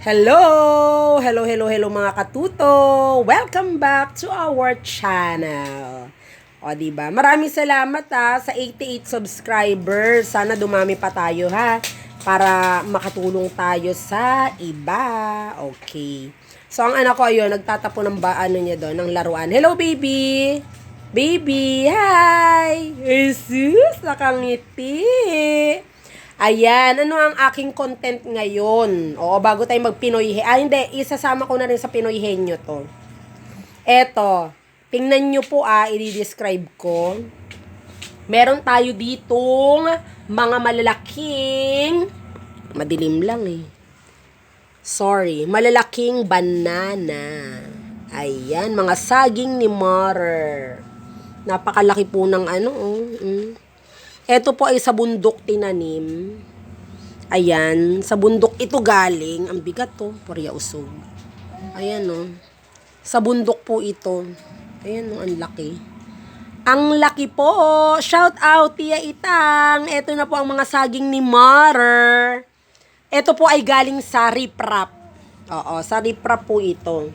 Hello! Hello mga katuto! Welcome back to our channel. O, diba? Maraming salamat sa 88 subscribers. Sana dumami pa tayo para makatulong tayo sa iba. Okay. So, ang anak ko ayun, nagtatapo ng niya doon, ng laruan. Hello, baby! Baby! Hi! Jesus! Nakangiti! Ayan, ano ang aking content ngayon? Oo, bago tayo mag-Pinoy. Hindi, isasama ko na rin sa Pinoy Henyo to. Eto, tingnan nyo po i-describe ko. Meron tayo ditong mga malalaking, madilim lang malalaking banana. Ayan, mga saging ni Mother. Napakalaki po ng Ito po ay sa bundok tinanim. Ayan, sa bundok ito galing. Ang bigat porya usog. Ayan sa bundok po ito. Ayan ang laki. Ang laki po. Shout out, Tia Itang. Ito na po ang mga saging ni Mother. Ito po ay galing sa riprap. Oo, sa riprap po ito.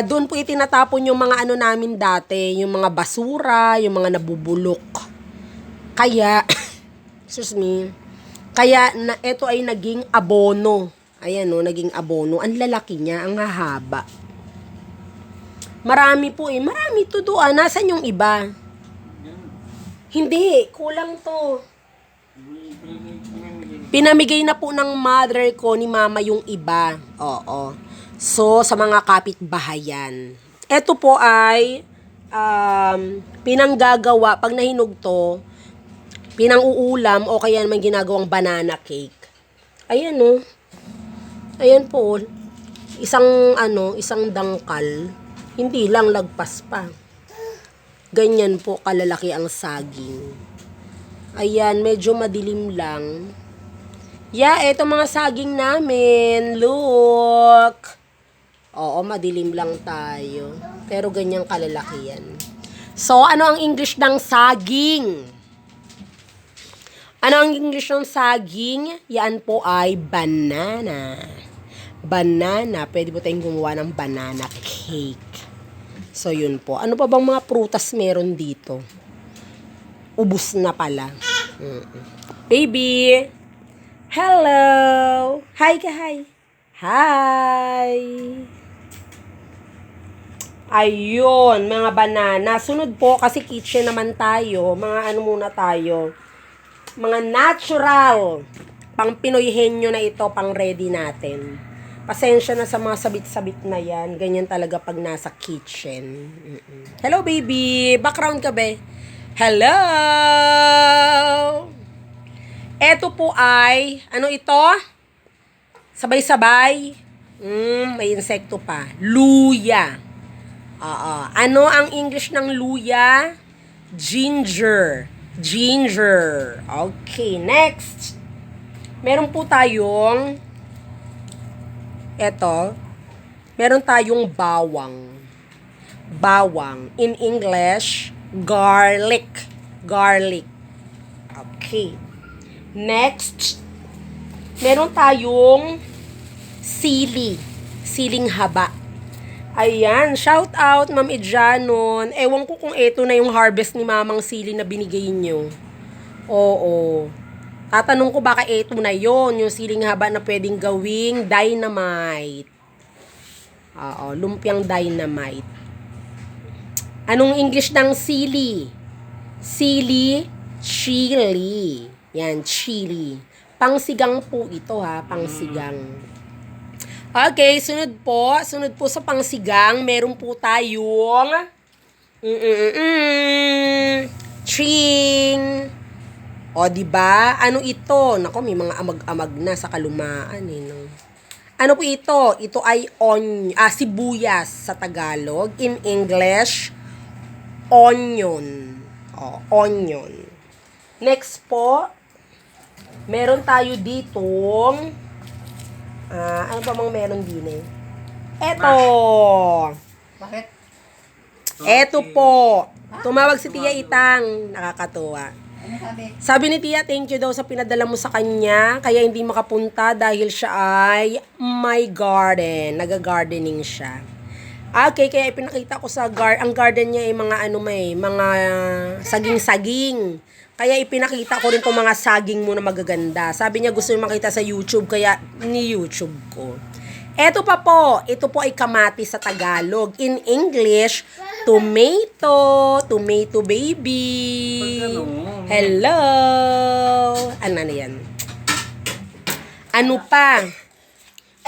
Doon po itinatapon yung mga namin dati. Yung mga basura, yung mga nabubulok. Kaya, ito ay naging abono. Ayan naging abono. Ang lalaki niya, ang hahaba. Marami po marami to doon. Nasaan yung iba? Hindi, kulang to. Pinamigay na po ng mother ko ni mama yung iba. Oo. So, sa mga kapitbahayan. Ito po ay pinanggagawa, pag nahinog to, pinang-uulam o kaya naman ginagawang banana cake. Ayan Ayan po. Isang dangkal. Hindi lang lagpas pa. Ganyan po kalalaki ang saging. Ayan, medyo madilim lang. Eto mga saging namin. Look. Oo, madilim lang tayo. Pero ganyang kalalaki yan. So, ano ang English ng saging? Ano ang English ng saging? Yan po ay banana. Banana. Pwede po tayong gumawa ng banana cake. So, yun po. Ano pa bang mga prutas meron dito? Ubus na pala. Baby! Hello! Hi ka, hi! Hi! Ayun, mga banana. Sunod po, kasi kitchen naman tayo. Mga muna tayo. Mga natural, pang Pinoy Henyo na ito, pang ready natin. Pasensya na sa mga sabit-sabit na yan. Ganyan talaga pag nasa kitchen. Hello, baby. Background ka, be. Hello! Eto po ay, ano ito? Sabay-sabay. May insekto pa. Luya. Ano ang English ng luya? Ginger. Ginger. Okay, next. Meron po tayong meron tayong bawang. Bawang. In English, garlic. Garlic. Okay. Next, meron tayong sili. Siling haba. Ayan, shout out Ma'am Edjanon. Ewan ko kung ito na yung harvest ni Mamang Sili na binigay nyo. Oo. Tatanong ko baka ito na yon, yung siling haba na pwedeng gawing dynamite. Oo, lumpiang dynamite. Anong English ng sili? Sili, chili. Yan, chili. Pangsigang po ito pangsigang. Okay, sunod po sa pangsigang, meron po tayong ching. O, diba? Ano ito? Nako, may mga amag-amag na sa kalumaan Ano po ito? Ito ay sibuyas sa Tagalog. In English, onion. O, onion. Next po, meron tayo ditong ano pa mang meron din Eto. Bakit? Eto po. Tumawag si Tia Itang. Nakakatuwa. Ano sabi? Sabi ni Tia, thank you daw sa pinadala mo sa kanya. Kaya hindi makapunta dahil siya ay my garden. Naga-gardening siya. Okay, kaya ipinakita ko sa ang garden niya ay mga mga saging-saging. Kaya ipinakita ko rin tong mga saging mo na magaganda. Sabi niya gusto niya makita sa YouTube, kaya ni-YouTube ko. Eto pa po, ito po ay kamatis sa Tagalog. In English, tomato, tomato baby. Hello! Ano na yan? Ano pa?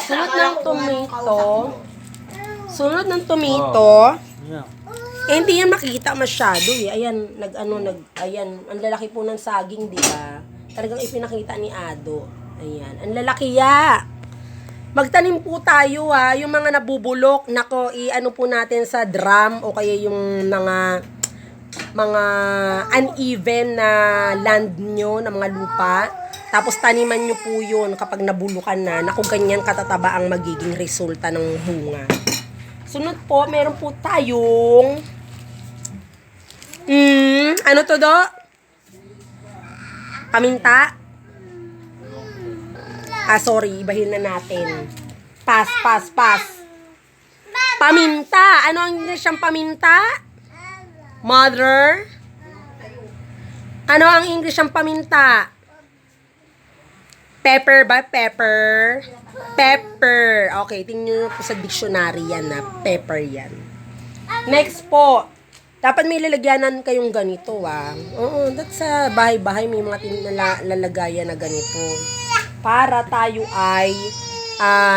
Sunod ng tomato, hindi yan makita masyado eh. Ayan, ayan, ang lalaki po ng saging, di ba? Talagang ipinakita ni Ado. Ayan, ang lalaki ya. Magtanim po tayo yung mga nabubulok, nako, i-ano po natin sa drum o kaya yung mga uneven na land nyo, na mga lupa. Tapos taniman nyo po yun kapag nabulukan na, naku, ganyan katataba ang magiging resulta ng bunga. Sunod po, meron po tayong, ano to do? Paminta? Sorry, ibahin na natin. Pass. Paminta. Ano ang English ang paminta? Mother? Ano ang English ang paminta? Pepper ba? Pepper. Okay, tingnan nyo po sa dictionary yan na. Pepper yan. Next po. Dapat may lalagyanan kayong ganito Oo, that's sa bahay-bahay may mga lalagayan na ganito. Para tayo ay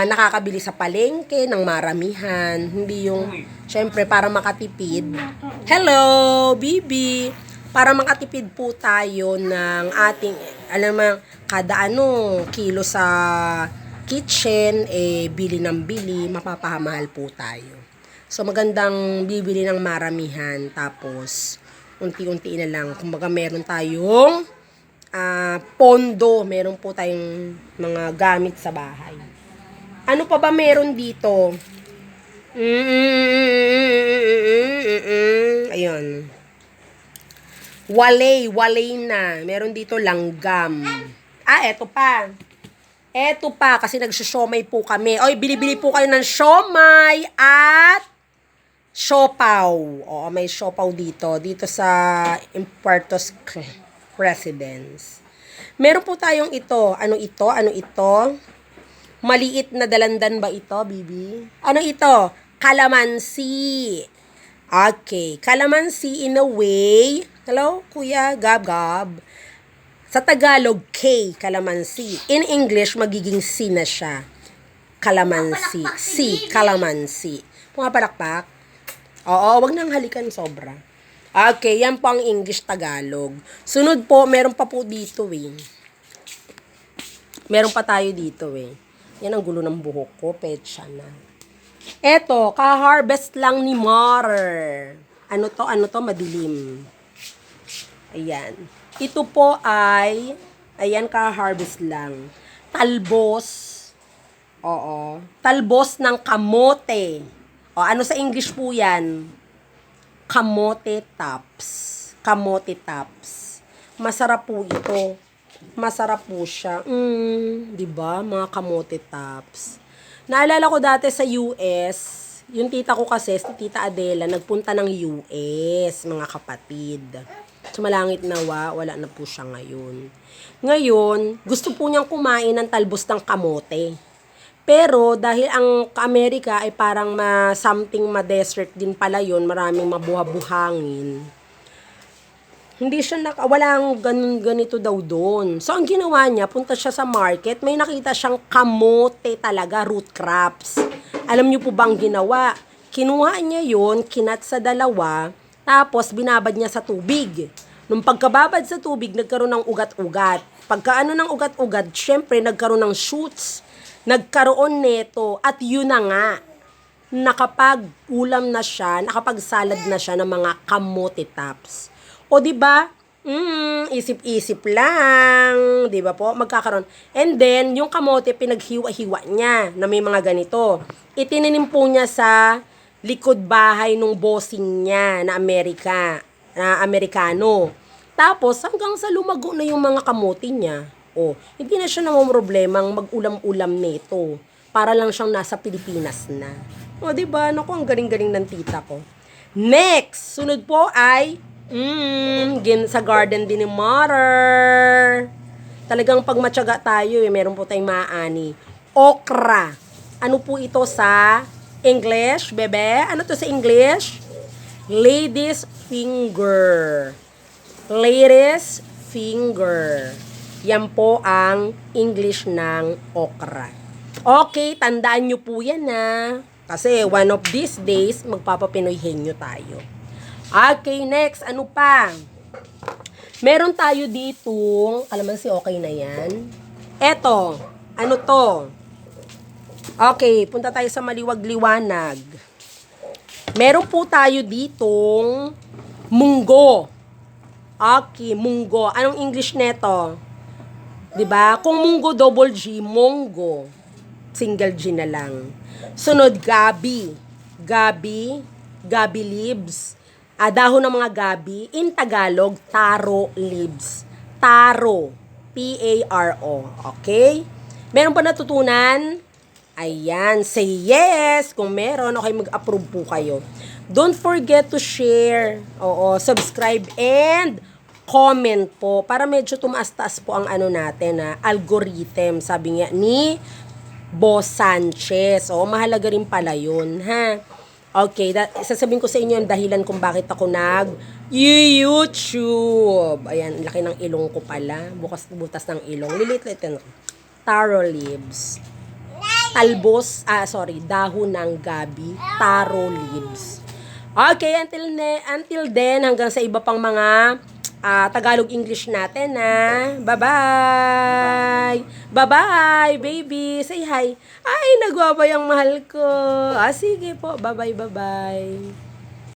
nakakabili sa palengke ng maramihan. Hindi yung, syempre, para makatipid. Hello, Bibi! Para makatipid po tayo ng ating, kada kilo sa kitchen, bili ng bili, mapapahamahal po tayo. So, magandang bibili ng maramihan. Tapos, unti-unti na lang. Kumbaga, meron tayong pondo, meron po tayong mga gamit sa bahay. Ano pa ba meron dito? Ayun. Walay na. Meron dito langgam. Eto pa, kasi nagsusyomay po kami. Oy, bili-bili po kayo ng siomay at siopaw. Oo, may siopaw dito. Dito sa Impuertos Residence. Meron po tayong ito. Ano ito? Maliit na dalandan ba ito, Bibi? Ano ito? Calamansi. Okay. Calamansi in a way. Hello, Kuya? Gab. Sa Tagalog, K, calamansi. In English, magiging C na siya. Calamansi. C, calamansi. Pumapalakpak? Oo, wag nang halikan sobra. Okay, yan po ang English-Tagalog. Sunod po, meron pa po dito Meron pa tayo dito Yan ang gulo ng buhok ko, petsa na. Eto, ka-harvest lang ni Mother. Ano to? Madilim. Ayan. Ito po ay, ka-harvest lang. Talbos. Oo. Talbos ng kamote. Ano sa English po yan? Kamote tops. Masarap po ito. Masarap po siya. 'Di ba? Mga kamote tops. Naalala ko dati sa US, yung tita ko kasi, si Tita Adela, nagpunta ng US, mga kapatid. Sumalangit nawa, wala na po siya ngayon. Ngayon, gusto po niyang kumain ng talbos ng kamote. Pero dahil ang Amerika ay parang something ma-desert din pala yun, maraming mabuhabuhangin. Hindi siya walang ganito daw doon. So ang ginawa niya, punta siya sa market, may nakita siyang kamote talaga, root crops. Alam niyo po bang ginawa? Kinuha niya yon, kinat sa dalawa, tapos binabad niya sa tubig. Nung pagkababad sa tubig, nagkaroon ng ugat-ugat. Pagkaano ng ugat-ugat, syempre nagkaroon ng shoots. Nagkaroon neto at yun na nga, nakapag-ulam na siya, nakapag-salad na siya ng mga kamote tops. O di ba? Isip-isip lang, di ba po? Magkakaroon. And then, yung kamote, pinaghiwa-hiwa niya na may mga ganito. Itininim po niya sa likod bahay nung bossing niya na Amerikano. Tapos, hanggang sa lumago na yung mga kamote niya. O, hindi na siya namomroblemang mag-ulam-ulam nito. Para lang siyang nasa Pilipinas na. O, diba? Naku, ang galing-galing ng tita ko. Next, sunod po ay, sa garden din ni Mother. Talagang pag matyaga tayo, meron po tayong maaani. Okra. Ano po ito sa English, bebe? Ano to sa English? Lady's finger. Lady's finger. Yan po ang English ng okra. Okay, tandaan nyo po yan na. Kasi one of these days, magpapapinoy henyo tayo. Okay, next. Ano pa? Meron tayo ditong, kalamansi okay na yan. Eto, ano to? Okay, punta tayo sa maliwag-liwanag. Meron po tayo ditong munggo. Okay, munggo. Anong English neto? 'Di ba? Kung munggo double G, monggo. Single G na lang. Sunod, gabi. Gabi leaves. Dahon ng mga gabi. In Tagalog, taro leaves. Taro. P-A-R-O. Okay? Meron pa natutunan? Ayan. Say yes. Kung meron, okay, mag-approve po kayo. Don't forget to share. Oo, subscribe and comment po. Para medyo tumaas-taas po ang ano natin na algorithm. Sabi nga ni Boss Sanchez. Oo, mahalaga rin pala yun, ha? Okay, sasabihin ko sa inyo ang dahilan kung bakit ako YouTube. Ayan, laki ng ilong ko pala. Butas ng ilong. Lilit-lit yan. Taro leaves. Dahon ng gabi. Taro leaves. Okay, until then, hanggang sa iba pang mga Tagalog English natin, Bye-bye! Bye-bye, baby! Say hi! Ay, nagwabay ang mahal ko! Sige po, bye-bye, bye-bye!